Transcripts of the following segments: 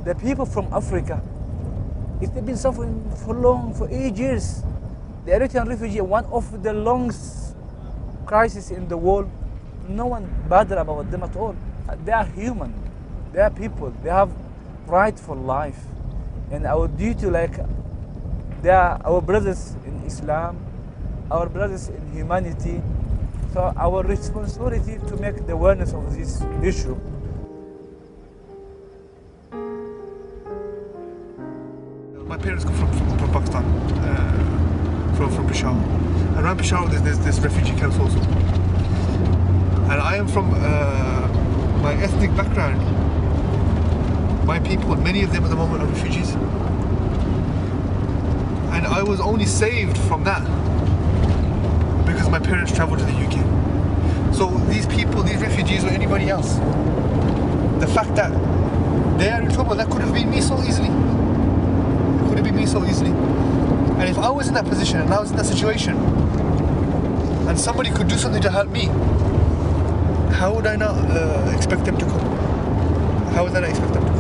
the people from Africa, they've been suffering for 8 years. The Eritrean refugee, one of the longest crises in the world, no one bothered about them at all. They are human, they are people, they have right for life. And our duty, like, they are our brothers in Islam, our brothers in humanity. So our responsibility to make the awareness of this issue. My parents come from Pakistan, from Peshawar. Around Peshawar there's this refugee camps also. And I am from my ethnic background. My people, many of them at the moment are refugees. And I was only saved from that because my parents traveled to the UK. So these people, these refugees or anybody else, the fact that they are in trouble, that could have been me so easily. It could have been me so easily. And if I was in that position and I was in that situation and somebody could do something to help me, how would I not expect them to come? How would I not expect them to come?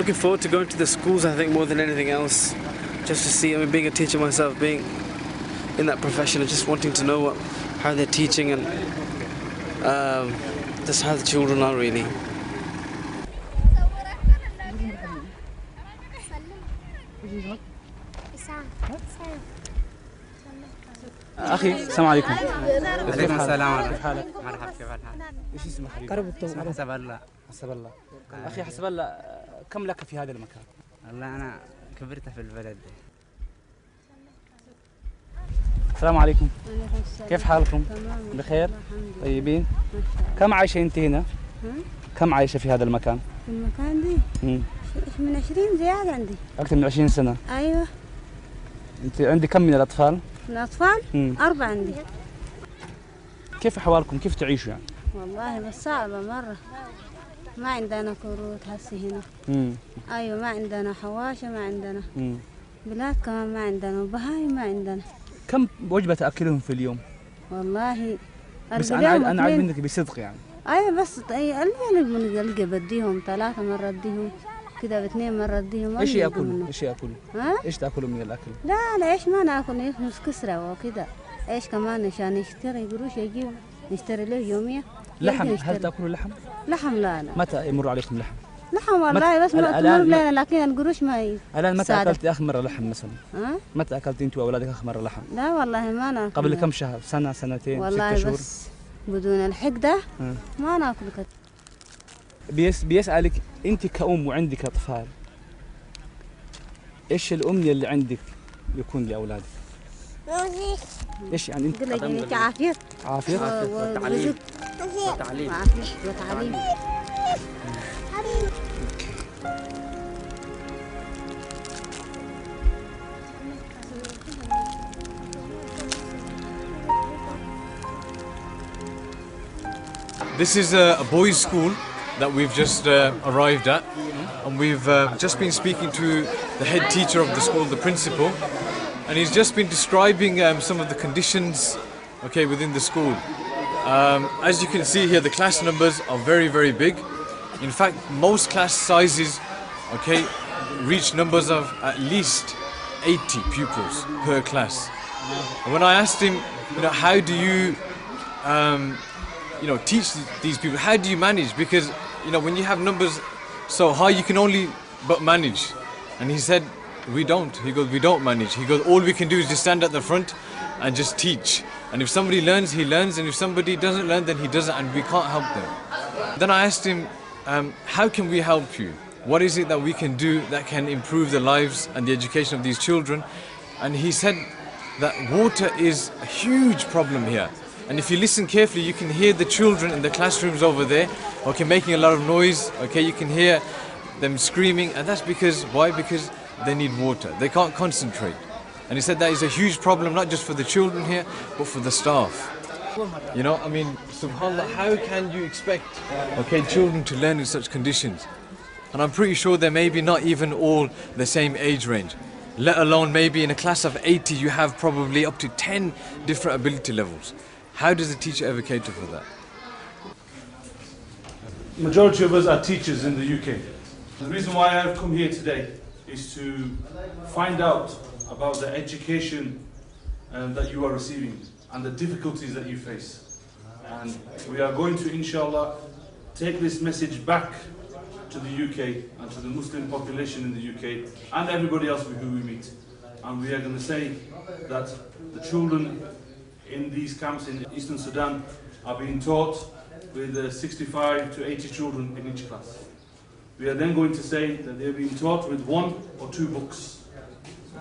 Looking forward to going to the schools, I think, more than anything else. Just to see, I mean, being a teacher myself, being in that profession and just wanting to know how they're teaching and just how the children are really. أخي السلام عليكم. عليكم السلام. كيف حالك؟ مرحبا، كيف الحال؟ ايش اسمك حبيبي؟ قرب الطوب. حسب الله. حسب الله. أخي حسب الله، كم لك في هذا المكان؟ والله أنا كبرت في البلد. السلام عليكم. وعليكم السلام. كيف حالكم؟ تمام. بخير؟ ما طيبين؟ شاء الله. كم عايشة أنت هنا؟ ها؟ كم عايشة في هذا المكان؟ في المكان دي من 20 زيادة عندي. أكثر من 20 سنة. أيوه. أنت عندك كم من الأطفال؟ الأطفال؟ 4 عندي. كيف أحوالكم؟ كيف تعيشوا يعني؟ والله بس صعبة مرة. ما عندنا كروت هسه هنا. أيوه ما عندنا حواشة، ما عندنا. بلاد كمان ما عندنا، وبهايم ما عندنا. كم وجبة تأكلهم في اليوم؟ والله بس أنا عايز منك بصدق يعني. أيوه بس اللي ألقى بديهم 3 مرات أديهم كده، ب2 مرات أديهم. إيش يأكلوا؟ إيش يأكلوا؟ ها؟ إيش تأكلوا من الأكل؟ لا إيش ما ناكل، نفس كسرة وكده. إيش كمان عشان نشتري قروش يجيب نشتري له يومية. لحم؟ هل تأكلوا لحم؟ لحم لا. متى يمر عليكم لحم؟ لحم والله بس ما تمر لنا، لكن القروش ما الآن متى أكلت آخر مرة لحم مثلا؟ ها؟ متى أكلت أنت وأولادك آخر مرة لحم؟ لا والله ما ناكل. قبل كم شهر؟ سنة، سنتين، 6 شهور؟ والله بس بدون الحقدة ما ناكل كده. بيسألك أنت كأم وعندك أطفال، إيش الأمنية اللي عندك يكون لأولادك؟ إيش يعني أنت؟ قل عافية. عافية وتعليم. وتعليم. وتعليم. This is a boys' school that we've just arrived at, and we've just been speaking to the head teacher of the school, the principal, and he's just been describing some of the conditions, okay, within the school. As you can see here, the class numbers are very, very big. In fact, most class sizes, okay, reach numbers of at least 80 pupils per class. And when I asked him, how do you teach these people, how do you manage? Because when you have numbers so high, you can only but manage. And he said, we don't. He goes, we don't manage. He goes, all we can do is just stand at the front and just teach. And if somebody learns, he learns, and if somebody doesn't learn, then he doesn't, and we can't help them. Then I asked him, how can we help you? What is it that we can do that can improve the lives and the education of these children? And he said that water is a huge problem here. And if you listen carefully, you can hear the children in the classrooms over there, okay, making a lot of noise, okay, you can hear them screaming, and that's because, why? Because they need water, they can't concentrate. And he said that is a huge problem, not just for the children here, but for the staff. You know, I mean, subhanAllah, how can you expect, okay, children to learn in such conditions? And I'm pretty sure they're maybe not even all the same age range. Let alone maybe in a class of 80, you have probably up to 10 different ability levels. How does a teacher ever cater for that? Majority of us are teachers in the UK. The reason why I've come here today is to find out about the education that you are receiving and the difficulties that you face. And we are going to, inshallah, take this message back to the UK and to the Muslim population in the UK and everybody else who we meet. And we are going to say that the children in these camps in Eastern Sudan are being taught with 65 to 80 children in each class. We are then going to say that they're being taught with 1 or 2 books.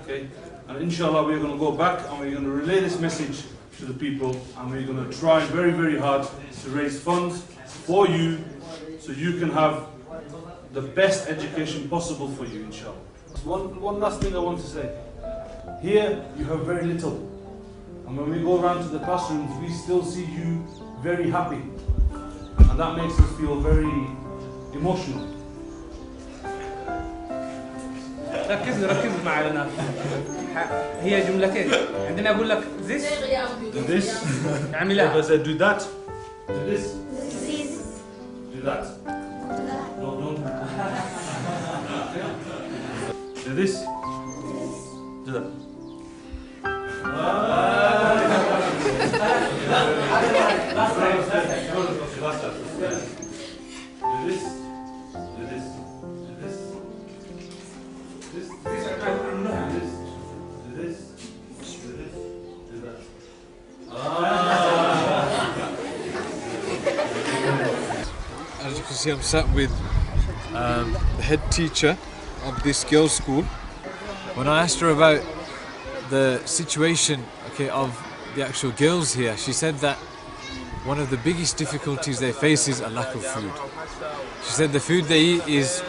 Okay? And inshallah we're going to go back and we're going to relay this message to the people, and we're going to try very, very hard to raise funds for you so you can have the best education possible for you, inshallah. One last thing I want to say. Here you have very little. And when we go around to the classrooms, we still see you very happy. And that makes us feel very emotional. ركز معنا. هي جملتين. عندنا أقول لك this. Do this. يعني لا. If I say do that. Do this. Do that. No, don't. Do this. Do that. Do this. Do this. As you can see, I'm sat with the head teacher of this girls' school. When I asked her about the situation, okay, of the actual girls here, she said that one of the biggest difficulties they face is a lack of food. She said the food they eat is,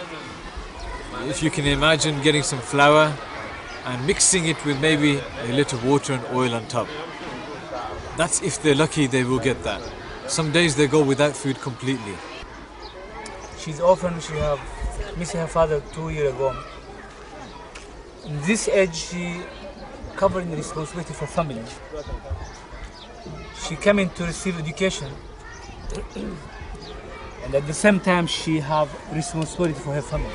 if you can imagine, getting some flour and mixing it with maybe a little water and oil on top. That's if they're lucky, they will get that. Some days they go without food completely. She's orphan, she have missed her father 2 years ago. In this age, she covering the responsibility for family. She came in to receive education, and at the same time she have responsibility for her family.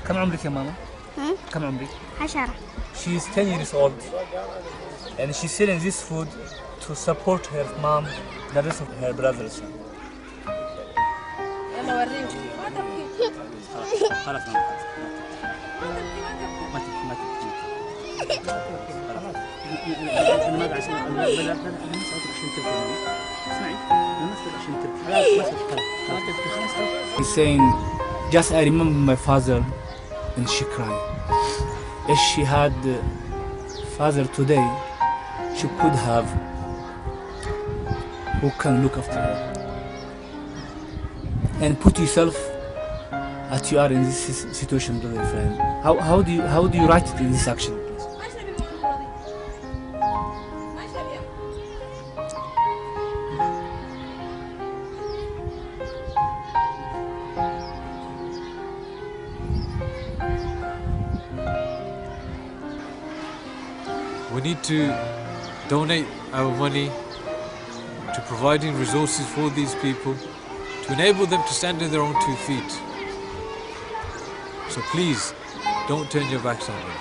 كم عمرك يا ماما؟ كم عمرك؟ 10. She is 10 years old, and she's selling this food to support her mom, the rest of her brothers. خلاص ما تبكي ما تبكي انا ما قاعد اسمع انا ما سألتك عشان تبكي اسمعي انا ما سألتك عشان تبكي خلاص ما تبكي خلاص. He's saying, just I remember my father, and she cried. If she had father today, she could have who can look after her. And put yourself as you are in this situation, brother friend. How do you write it in this action, please? We need to donate our money to providing resources for these people to enable them to stand on their own 2 feet. So please, don't turn your backs on them.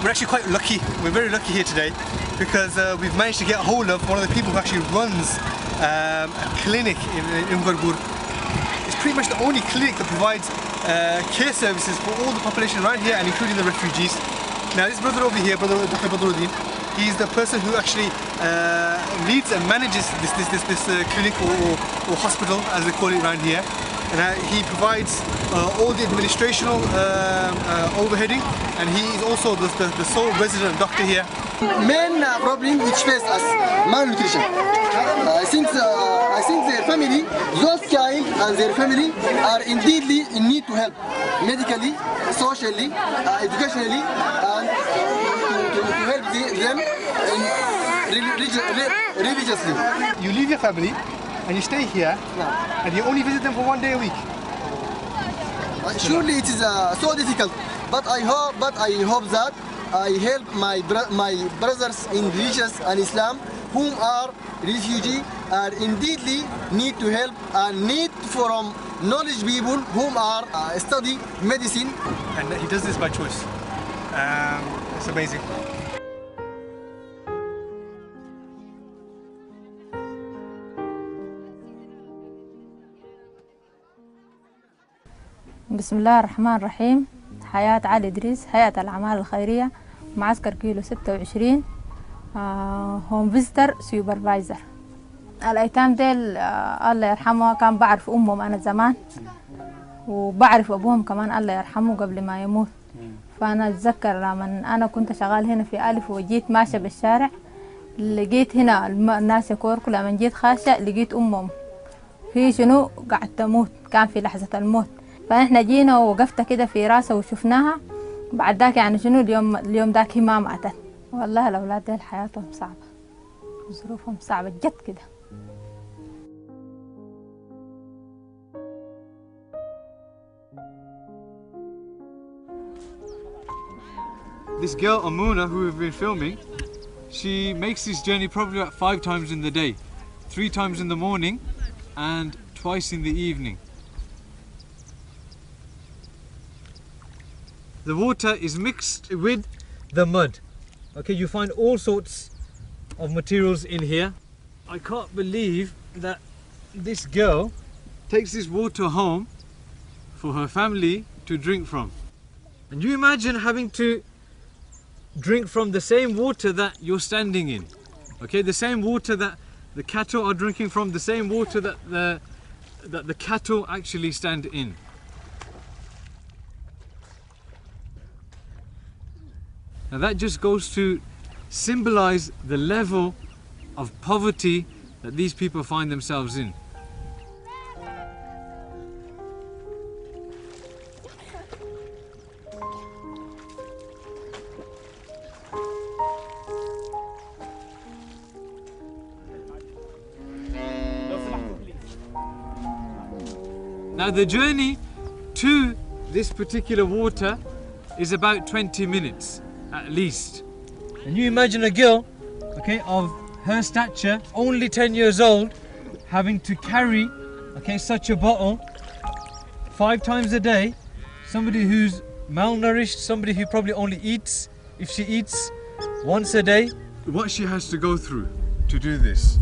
We're actually quite lucky. We're very lucky here today because we've managed to get hold of one of the people who actually runs clinic in Gargur. It's pretty much the only clinic that provides care services for all the population around here and including the refugees. Now this brother over here, Brother Badruddin, he's the person who actually leads and manages this clinic or hospital, as they call it around here. And he provides all the administrational overheading, and he is also the sole resident doctor here. Main problem which face us, malnutrition. I think their family, those child and their family are indeedly in need to help, medically, socially, educationally, and to help them religiously. You leave your family and you stay here, and you only visit them for 1 day a week. Surely it is so difficult, but I hope that I help my brothers in religious and Islam whom are refugee and indeedly need to help and need from knowledge people whom are study medicine. And he does this by choice. It's amazing. بسم الله الرحمن الرحيم. حياة علي إدريس، هيئة الأعمال الخيرية، معسكر كيلو 26، هوم فيزيتر سوبرفايزر. الأيتام ديل الله يرحمه كان بعرف أمهم أنا زمان، وبعرف أبوهم كمان الله يرحمه قبل ما يموت. فأنا أتذكر من أنا كنت شغال هنا في ألف وجيت ماشية بالشارع، لقيت هنا الناس يكوركوا. لما جيت خاشة لقيت أمهم هي شنو قاعد تموت، كان في لحظة الموت. فإحنا جينا ووقفت كده في راسه وشفناها. بعد ذاك يعني شنو اليوم ذاك هي ما ماتت. والله الأولاد ديل حياتهم صعبة، ظروفهم صعبة جد كده. This girl Amuna, who we've been filming, she makes this journey probably about 5 times in the day, 3 times in the morning and twice in the evening. The water is mixed with the mud. Okay, you find all sorts of materials in here. I can't believe that this girl takes this water home for her family to drink from. And you imagine having to drink from the same water that you're standing in. Okay, the same water that the cattle are drinking from, the same water that the cattle actually stand in. Now that just goes to symbolize the level of poverty that these people find themselves in. Now the journey to this particular water is about 20 minutes at least. And you imagine a girl, okay, of her stature, only 10 years old, having to carry, okay, such a bottle 5 times a day. Somebody who's malnourished, somebody who probably only eats, if she eats, once a day. What she has to go through to do this.